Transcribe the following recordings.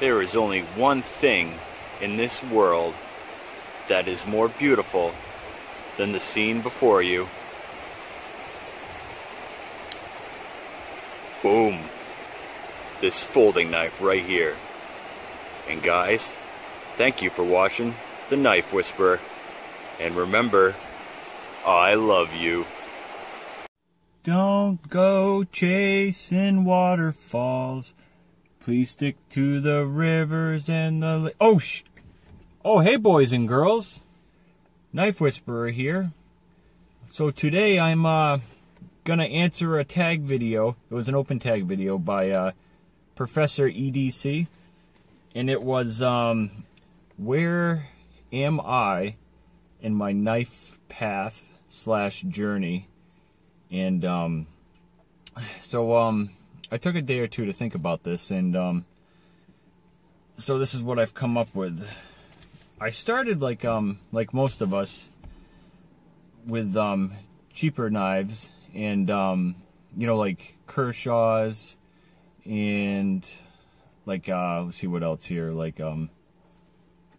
There is only one thing in this world that is more beautiful than the scene before you. Boom. This folding knife right here. And guys, thank you for watching The Knife Whisperer. And remember, I love you. Don't go chasing waterfalls. Please stick to the rivers and the... Oh, hey boys and girls. Knife Whisperer here. So today I'm gonna answer a tag video. It was an open tag video by Professor EDC. And it was, where am I in my knife path / journey? And I took a day or two to think about this, and so this is what I've come up with. I started like most of us with cheaper knives, and you know, like Kershaw's, and like let's see what else here, like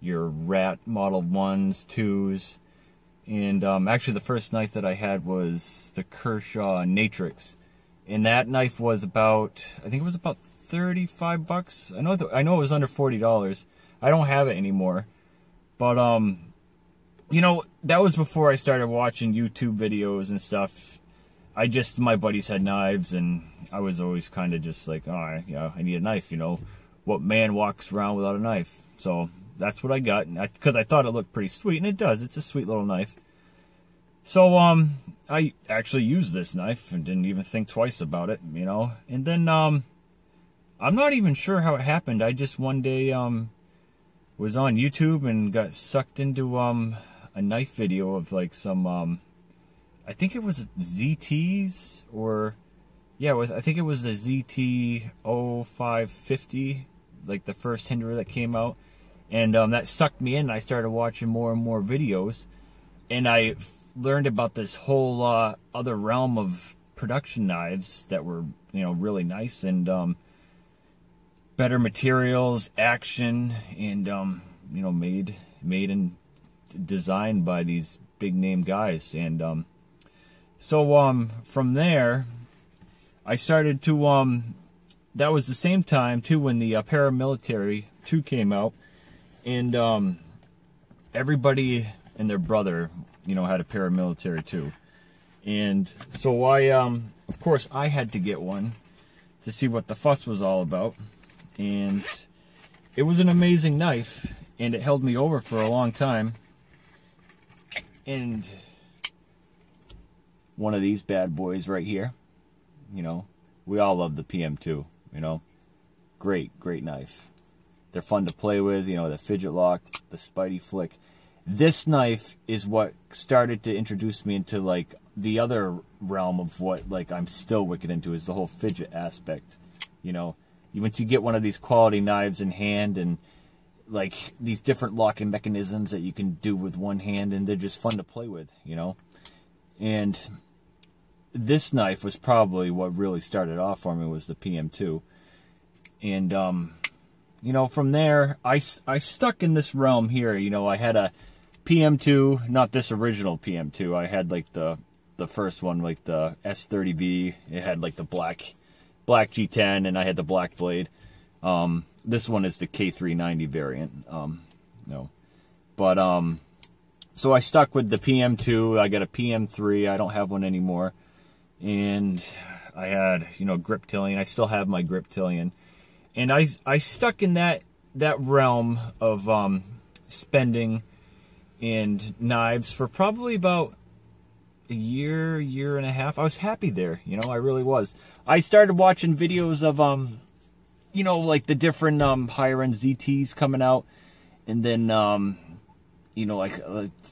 your Rat Model 1s, 2s, and actually the first knife that I had was the Kershaw Natrix, and that knife was about, I think it was about 35 bucks. I know it was under $40. I don't have it anymore, but you know, that was before I started watching YouTube videos and stuff. My buddies had knives, and I was always kind of just like, oh yeah, I need a knife, you know. What man walks around without a knife? So that's what I got, because I thought it looked pretty sweet, and it does. It's a sweet little knife. So I actually used this knife and didn't even think twice about it, you know. And then I'm not even sure how it happened. I just one day was on YouTube and got sucked into a knife video of like some I think it was ZTs, or yeah, I think it was the ZT 0550, like the first Hinderer that came out. And that sucked me in, and I started watching more and more videos, and I learned about this whole other realm of production knives that were, you know, really nice, and better materials, action, and you know, made and designed by these big name guys. And so from there I started to that was the same time too when the Paramilitary 2 came out. And everybody and their brother, you know, had a Paramilitary 2. And so I, of course, I had to get one to see what the fuss was all about. And it was an amazing knife, and it held me over for a long time. And one of these bad boys right here, you know, we all love the PM2, you know. Great knife. They're fun to play with, you know, the fidget lock, the Spidey flick. This knife is what started to introduce me into like the other realm of what like I'm still wicked into, is the whole fidget aspect. You know, once you get one of these quality knives in hand, and like these different locking mechanisms that you can do with one hand, and they're just fun to play with, you know. And this knife was probably what really started off for me, was the PM2. And you know, from there, I stuck in this realm here. You know, I had a PM2, not this original PM2. I had like the first one, like the S30V. It had like the black G10, and I had the black blade. This one is the K390 variant. No, but so I stuck with the PM2. I got a PM3. I don't have one anymore. And I had, you know, Griptilian. I still have my Griptilian. And I stuck in that realm of spending and knives for probably about a year and a half. I was happy there, you know, I really was. I started watching videos of you know, like the different higher end ZTs coming out, and then you know, like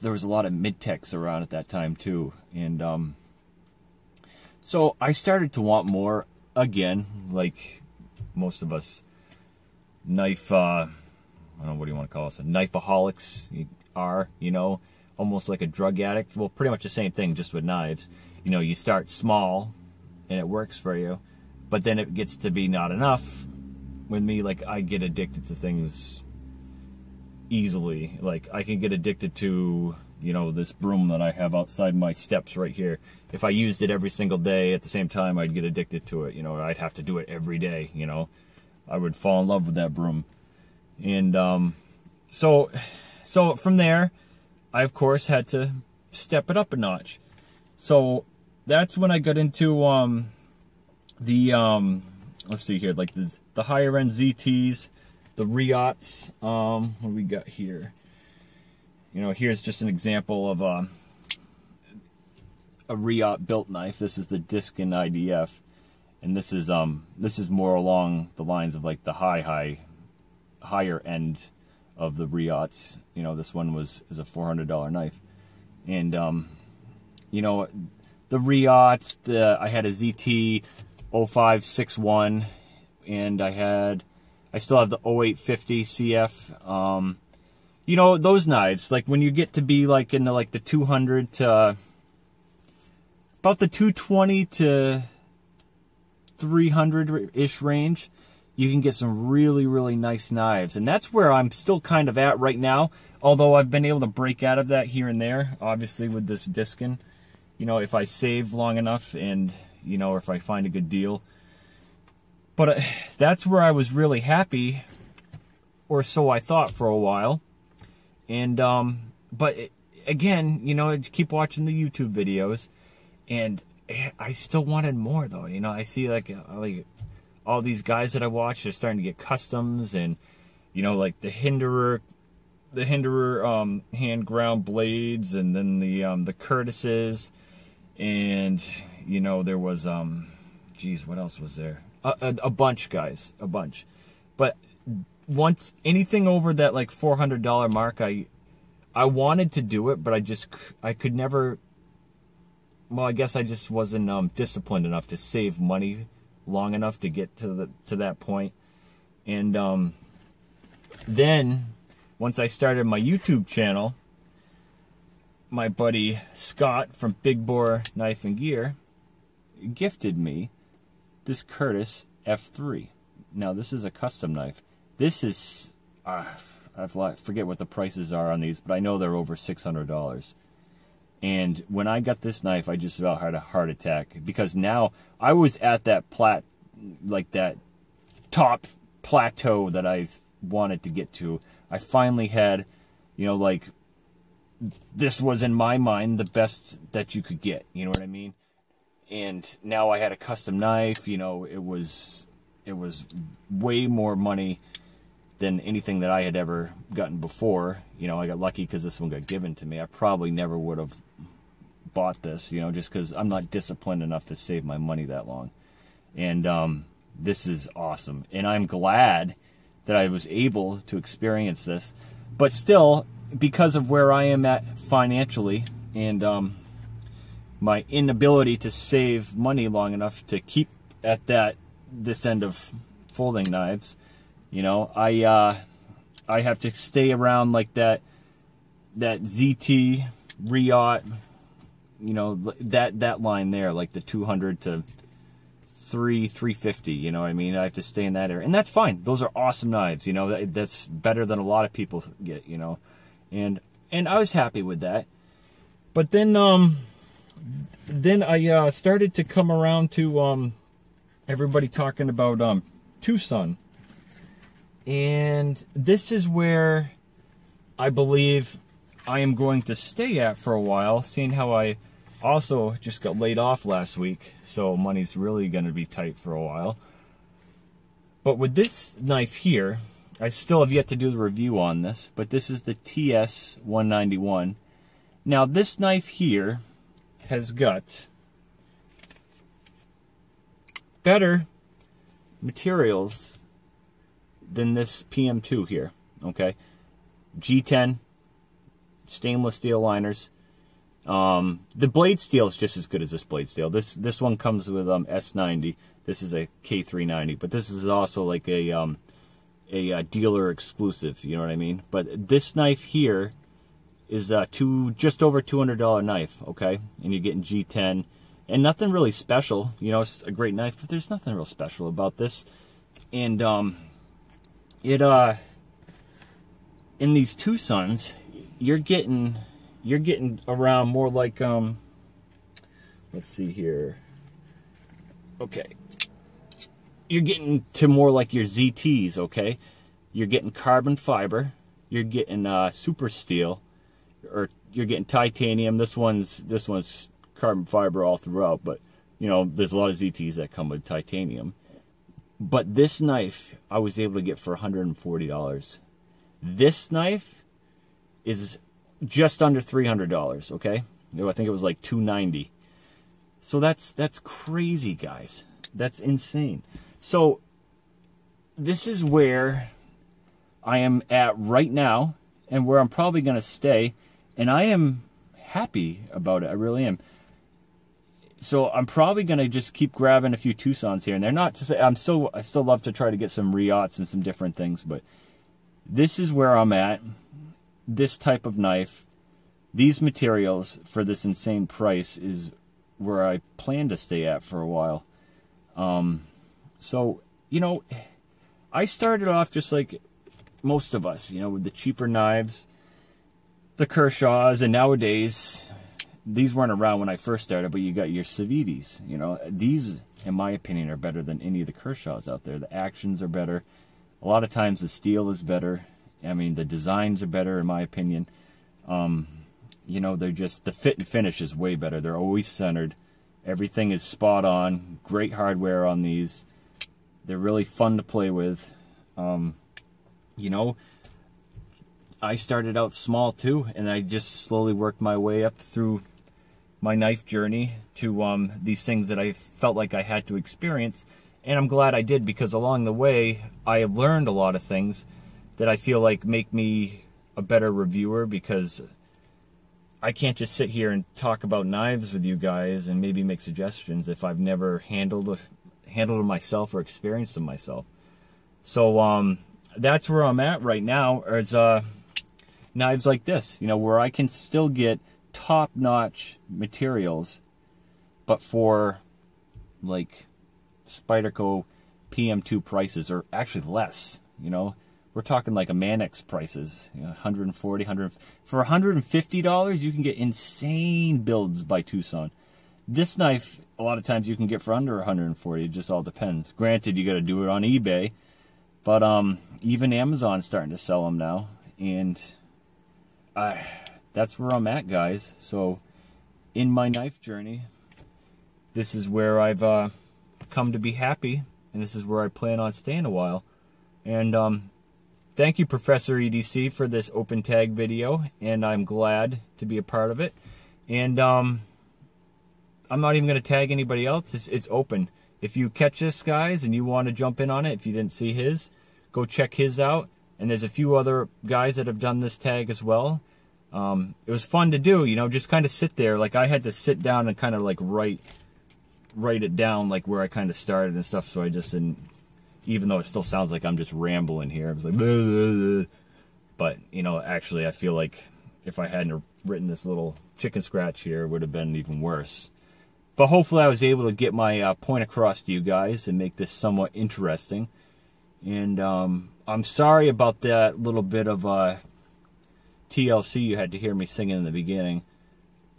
there was a lot of mid-techs around at that time too, and so I started to want more again, like most of us knife, I don't know, what do you want to call us, a knifeaholics are, you know, almost like a drug addict. Well, pretty much the same thing, just with knives. You know, you start small and it works for you, but then it gets to be not enough with me, like, I get addicted to things easily. Like, I can get addicted to, you know, this broom that I have outside my steps right here. If I used it every single day at the same time, I'd get addicted to it. You know, I'd have to do it every day, you know. I would fall in love with that broom. And so from there, I, of course, had to step it up a notch. So that's when I got into let's see here, like the higher end ZTs, the Riots. What do we got here? You know, here's just an example of a Riot built knife. This is the Diskin IDF, and this is more along the lines of like the higher end of the Riots. You know, this one is a $400 knife, and you know, the Riots. I had a ZT 0561, and I still have the 0850 CF. You know, those knives, like when you get to be like in the 200 to about the 220 to 300-ish range, you can get some really, really nice knives. And that's where I'm still kind of at right now, although I've been able to break out of that here and there, obviously with this Diskin. You know, if I save long enough and, you know, or if I find a good deal. But that's where I was really happy, or so I thought for a while. And, but again, you know, I keep watching the YouTube videos, and I still wanted more though. You know, I see like all these guys that I watch, they're starting to get customs, and, you know, like the Hinderer hand ground blades, and then the Curtises, and, you know, there was, geez, what else was there? A bunch, guys, a bunch. But once anything over that like $400 mark, I wanted to do it, but I could never. Well, I guess I just wasn't disciplined enough to save money long enough to get to that point. And then once I started my YouTube channel, my buddy Scott from Big Bore Knife and Gear gifted me this Curtis F3. Now, this is a custom knife. This is, I forget what the prices are on these, but I know they're over $600. And when I got this knife, I just about had a heart attack, because now I was at that that top plateau that I've wanted to get to. I finally had, you know, like, this was in my mind the best that you could get, you know what I mean? And now I had a custom knife. You know, it was way more money than anything that I had ever gotten before. You know, I got lucky because this one got given to me. I probably never would have bought this, you know, just because I'm not disciplined enough to save my money that long. And this is awesome, and I'm glad that I was able to experience this. But still, because of where I am at financially, and my inability to save money long enough to keep at this end of folding knives, you know, I have to stay around like that ZT Riot, you know, that line there, like the 200 to 350, you know what I mean? I have to stay in that area, and that's fine. Those are awesome knives, you know. That's better than a lot of people get, you know, and I was happy with that. But then I started to come around to everybody talking about Tucson, and this is where I believe I am going to stay at for a while, seeing how I also just got laid off last week, so money's really going to be tight for a while. But with this knife here, I still have yet to do the review on this, but this is the TS-191. Now, this knife here has got better materials than this PM2 here, okay? G10, stainless steel liners. The blade steel is just as good as this blade steel. This one comes with S90. This is a K390, but this is also like a dealer exclusive, you know what I mean? But this knife here is just over $200 knife, okay? And you're getting G10, and nothing really special. You know, it's a great knife, but there's nothing real special about this. And it in these Tucsons, you're getting around more like let's see here. Okay. You're getting to more like your ZTs, okay? You're getting carbon fiber, you're getting super steel, or you're getting titanium. This one's carbon fiber all throughout, but you know, there's a lot of ZTs that come with titanium. But this knife I was able to get for $140. This knife is just under $300, okay? I think it was like $290. So that's crazy, guys. That's insane. So this is where I am at right now, and where I'm probably going to stay, and I am happy about it. I really am. So I'm probably going to just keep grabbing a few Tucsons here and there. Not to say I still love to try to get some Riots and some different things, but this is where I'm at. This type of knife, these materials for this insane price is where I plan to stay at for a while. So, you know, I started off just like most of us, you know, with the cheaper knives, the Kershaws, and nowadays, these weren't around when I first started, but you got your Civitis. You know, these, in my opinion, are better than any of the Kershaws out there. The actions are better. A lot of times the steel is better. I mean, the designs are better, in my opinion. You know, they're just, the fit and finish is way better. They're always centered. Everything is spot on. Great hardware on these. They're really fun to play with. You know, I started out small too, and I just slowly worked my way up through my knife journey to these things that I felt like I had to experience. And I'm glad I did, because along the way, I have learned a lot of things that I feel like make me a better reviewer, because I can't just sit here and talk about knives with you guys and maybe make suggestions if I've never handled them myself or experienced them myself. So that's where I'm at right now, is knives like this, you know, where I can still get top-notch materials, but for like Spyderco PM2 prices, or actually less. You know, we're talking like a Manix prices, you know, 140, 100. For $150, you can get insane builds by Tucson. This knife, a lot of times you can get for under 140. It just all depends. Granted, you got to do it on eBay, but even Amazon's starting to sell them now, and that's where I'm at, guys. So in my knife journey, this is where I've come to be happy, and this is where I plan on staying a while. And thank you, Professor EDC, for this open tag video, and I'm glad to be a part of it. And I'm not even going to tag anybody else. It's open. If you catch this, guys, and you want to jump in on it, if you didn't see his, go check his out. And there's a few other guys that have done this tag as well. It was fun to do, you know, just kind of sit there. Like, I had to sit down and kind of like write it down, like where I kind of started and stuff, so I just didn't, even though it still sounds like I'm just rambling here. I was like, blah, blah, blah. But, you know, actually I feel like if I hadn't written this little chicken scratch here, it would have been even worse. But hopefully I was able to get my point across to you guys and make this somewhat interesting. And I'm sorry about that little bit of TLC you had to hear me singing in the beginning.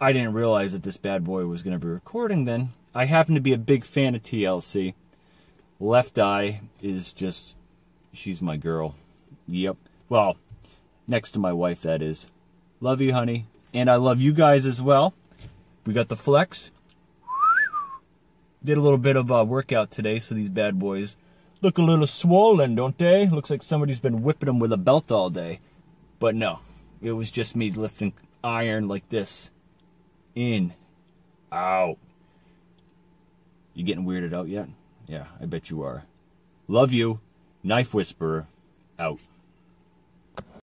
I didn't realize that this bad boy was going to be recording then. I happen to be a big fan of TLC. Left Eye is just, she's my girl. Yep. Well, next to my wife, that is. Love you, honey. And I love you guys as well. We got the flex. Did a little bit of a workout today, so these bad boys look a little swollen, don't they? Looks like somebody's been whipping them with a belt all day. But no, it was just me lifting iron like this. In. Out. You getting weirded out yet? Yeah, I bet you are. Love you. Knife Whisperer. Out.